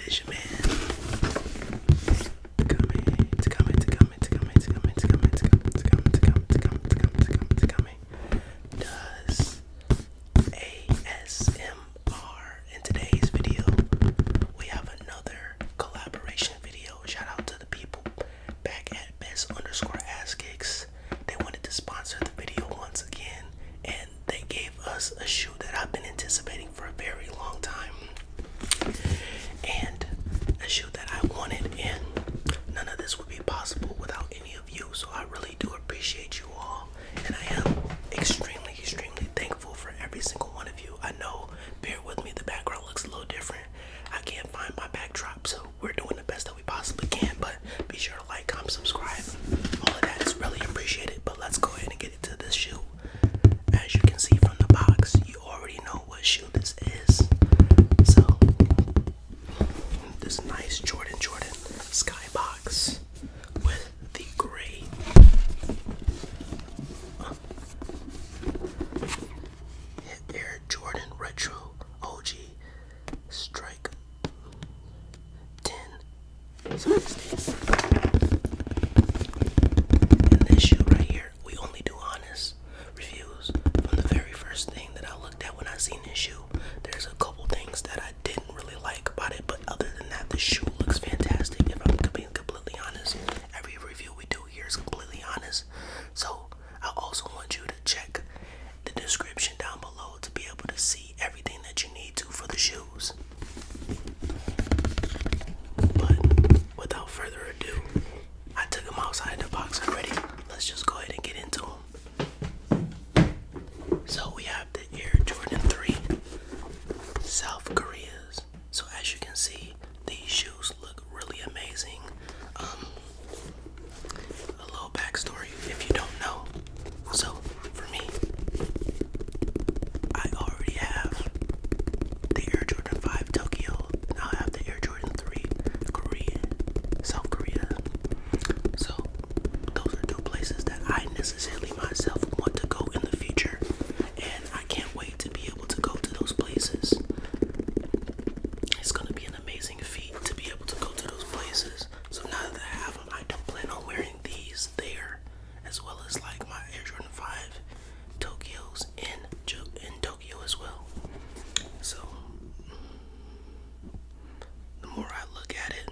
It's your man. Does ASMR. In today's video, we have another collaboration video. Shout out to the people back at best_ass kicks. They wanted to sponsor the video once again, and they gave us a shoe that I've been anticipating for a very long time, and a shoe that I wanted, and none of this would be possible without any of you. So I really do appreciate you all, and I am extremely thankful for every single one of you. I know, bear with me, the background looks a little different. I can't find my backdrop, so we're doing the best that we possibly can. But be sure to like, comment, subscribe. All of that is really appreciated. But let's go ahead and get into this shoe. As you can see from the box, you already know what shoe this is. So this nice Jordan Skybox with the gray Air Jordan Retro OG Strike 10. So it's this. And this shoe right here, we only do honest reviews. From the very first thing that I looked at when I seen this shoe, there's a couple things that I didn't really like about it, but other than that, the shoe looks fantastic. If I'm being completely honest, every review we do here is completely honest. So I also want you to check the description down below to be able to see everything that you need to for the shoes. But without further ado, I took them outside the box already. Let's just go ahead and get into them. So we have the Air Jordan 3 South Koreas. So as you can see, these shoes look really amazing. A little backstory if you don't know. So for me, I already have the Air Jordan 5 Tokyo. Now I have the Air Jordan 3 South Korea. So those are two places that I necessarily myself want to go in the future, and I can't wait to be able to go to those places. It's gonna be an amazing feat to be able to go to those places. So now that I have them, I don't plan on wearing these there, as well as like my Air Jordan 5 Tokyos in Tokyo as well. So the more I look at it,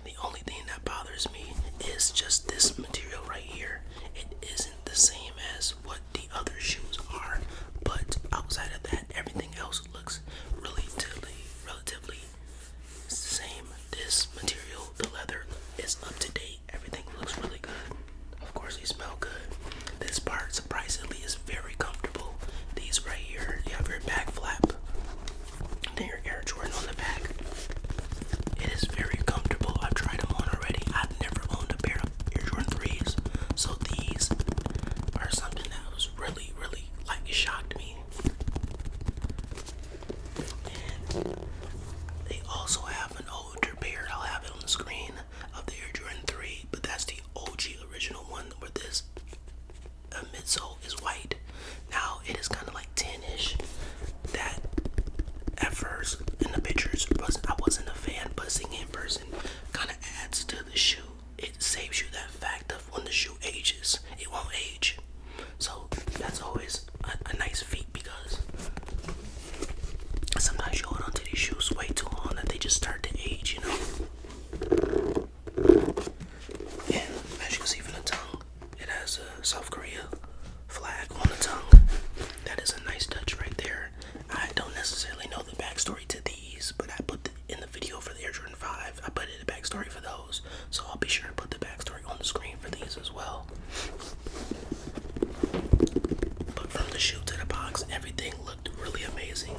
the only thing that bothers me is just this material right here. It isn't the same as what the other shoes are, but outside of that, everything else looks relatively same. This material, the leather, is up to date. Everything looks really good. Of course, they smell good. This part, surprisingly, is very comfortable. These right here, you have your back flap, then your Air Jordan on the back. It is very comfortable. I've tried them on already. I've never owned a pair of Air Jordan 3s, so these are something that was really like shocked me. And they also have an older pair. I'll have it on the screen of the Air Jordan 3, but that's the OG original one where this midsole is white. Now it is kind of like 10ish. That at first in the pictures I wasn't a fan, but seeing it in person kind of adds to the shoe. It saves you that fact of when the shoe ages, it won't age. So that's always a nice feat, because sometimes you hold on to these shoes way too long that they just start to age, you know. And as you can see from the tongue, it has a South Korea flag on the tongue. That is a nice touch right there. I don't necessarily know the backstory to these, but I put in the video for the Air Jordan 5, I put in the backstory for those, so I'll be sure to put the backstory on the screen for these as well. But from the shoe to the box, everything looked really amazing.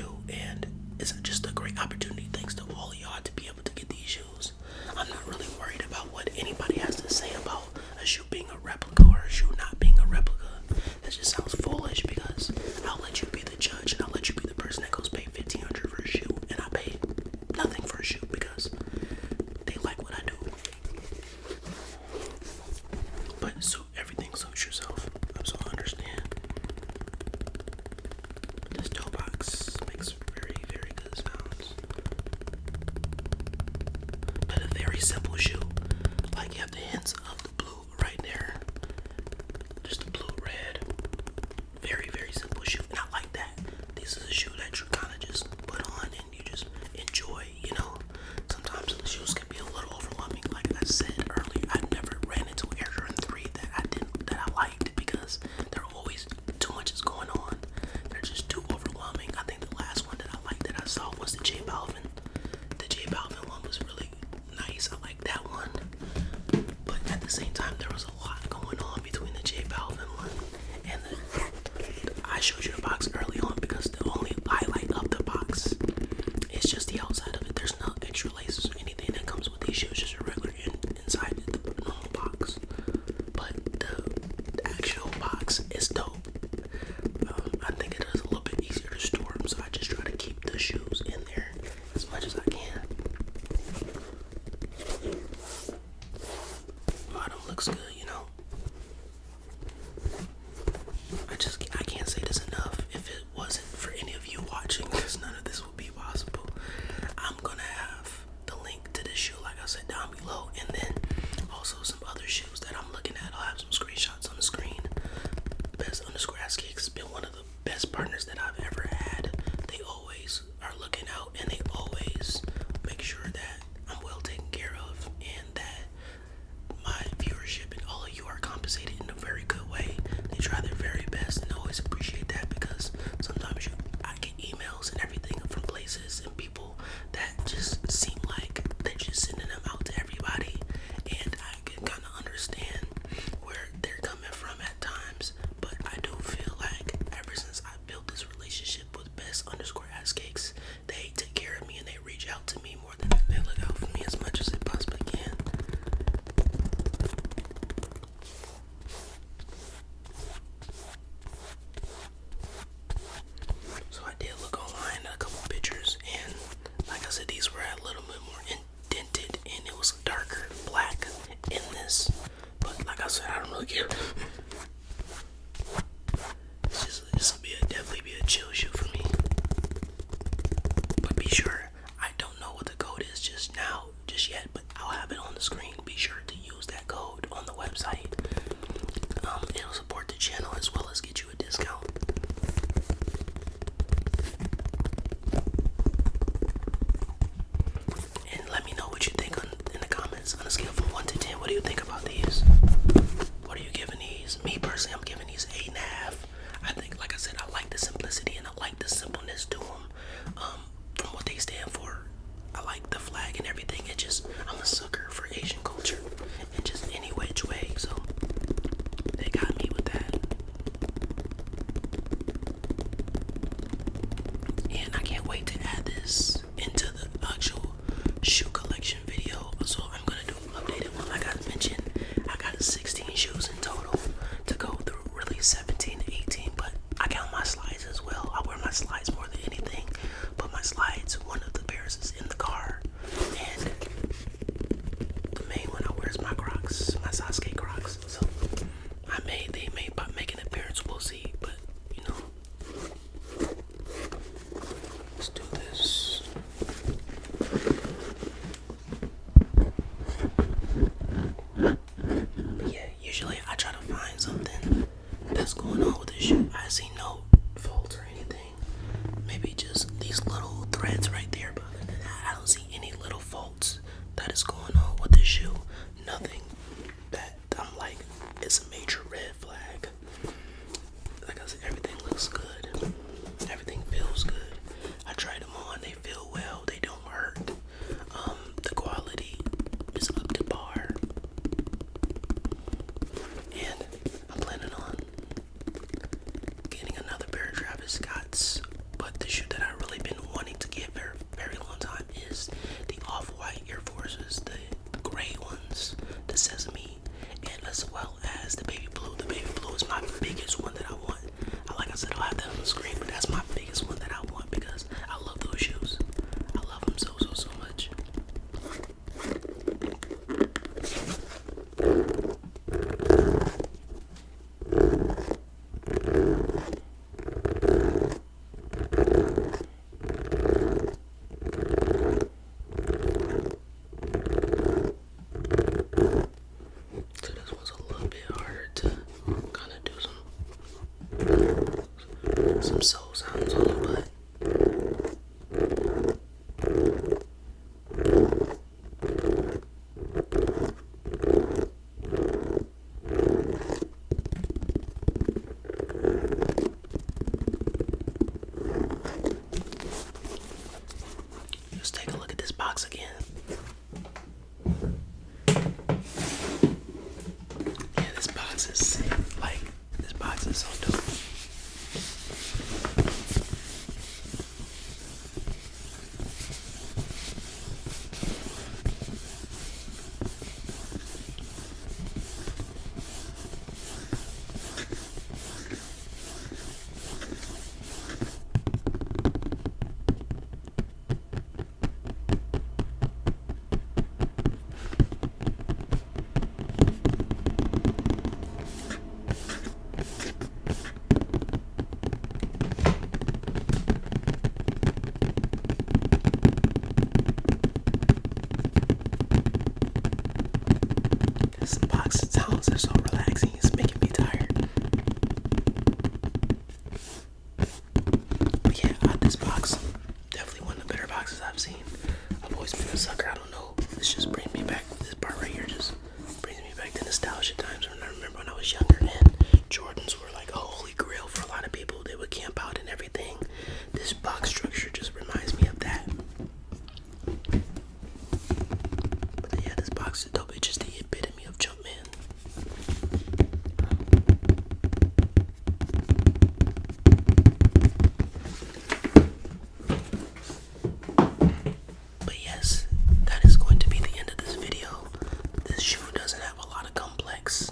shoe, and it's just a great opportunity thanks to all of y'all to be able to get these shoes. I'm not really worried about what anybody has to say about a shoe being a replica or a shoe not being a replica. That just sounds foolish because I'll let you be the judge and I'll let you be the person that goes pay $1,500 for a shoe, and I pay nothing for a shoe because they like what I do. But everything suits yourself. So I understand. This toe box makes very, very good sounds. But a very simple shoe. Like you have the hints of the blue right there. Just the blue red. Very, very simple shoe. And I like that. This is a shoe that you kind of just put on and you just enjoy, you know. Sometimes the shoes can be a little overwhelming. Like I said earlier, I never ran into an Air Jordan 3 that I liked because there always too much is going on. They're just too overwhelming. I think the last one that I liked that I saw was the J Balvin. The J Balvin one was really nice. I like that one. But at the same time, there was a lot going on between the J Balvin one and I showed you the box early on because the only highlight of the box is just the outside of it. There's no extra laces or anything that comes with these shoes, just a regular inside the normal box. But the actual box is dope. I think it is a little bit easier to store them, so I just try to keep the shoes in there as much as I can. Bottom looks good, you know. I can't say this enough. If it wasn't for any of you watching, because none of this would be possible, I'm gonna have the link to this shoe, like I said, down below, and then also some other shoes that I'm looking at. I'll have some screenshots on the screen. Best_ass has been one of the best partners that I've ever had. They always are looking out and they always make sure that I'm well taken care of and that my viewership and all of you are compensated in a very good way. They try their very best, and I always appreciate that because sometimes I get emails and everything from places and people that just seem like they're just sending them out to everybody, and I can kind of understand where they're coming from at times. But I do feel like ever since I built this relationship with Best_ass cakes, they take care of me and they reach out to me more than they look out for me as much as they possibly can. So I did look online at a couple pictures, and like I said, these were a little bit more indented and it was darker black in this. But like I said, I don't really care. This will definitely be a chill shoe for me. But be sure, I don't know what the code is just yet, but I'll have it on the screen. Be sure to use that code on the website. It'll support the channel as well as get you a discount. And let me know what you think in the comments on a scale from 1 to 10. What do you think about these? What are you giving these? Me personally, I'm giving these 8.5. I think, like I said, I like the simplicity and I like the simpleness to them. From what they stand for, I like the flag and everything. I'm a sucker for Asian culture in just any which way, so they got me with that. let's take a look at this box again. Yeah, this box is sick. Like, this box is so dope. This box sounds are so relaxing, it's making me tired. But yeah, this box, definitely one of the better boxes I've seen. I've always been a sucker, I don't know. This just brings me back, this part right here just brings me back to nostalgia times when I remember when I was younger and Jordans were like a holy grail for a lot of people. They would camp out and everything. This box structure just reminds me of that. But yeah, this box is dope. It's just the epitome of Jumpman. But yes, that is going to be the end of this video. This shoe doesn't have a lot of complex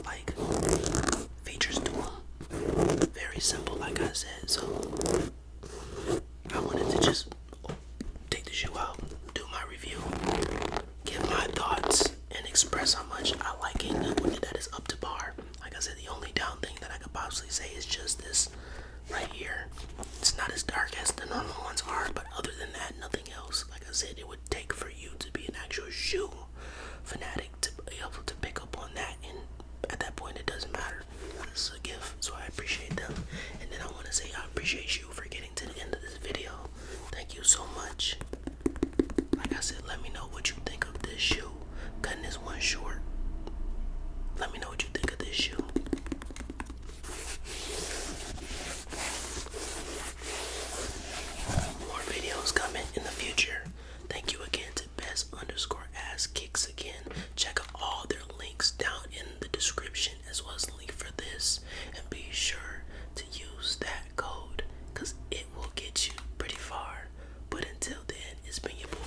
like features to them. Very simple, like I said. So I wanted to just take the shoe out, do my review, give my thoughts, and express how much I like it. That is up to par. Like I said, the only down thing that I could possibly say is just this right here. It's not as dark as the normal ones are, but other than that, nothing else. Like I said, it would take for you to be an actual shoe fanatic to be able to pick up on that, and at that point it doesn't matter. It's a gift, so I appreciate them. And then I want to say I appreciate you for getting to the end of this video. Thank you so much. Like I said, let me know what you think of this shoe. Cutting this one short. Let me know what you think of this shoe. More videos coming in the future. Thank you again to best_ass_kicks again. Check out all their links down in the description as well as the link for this. And be sure to use that code because it will get you pretty far. But until then, it's been your boy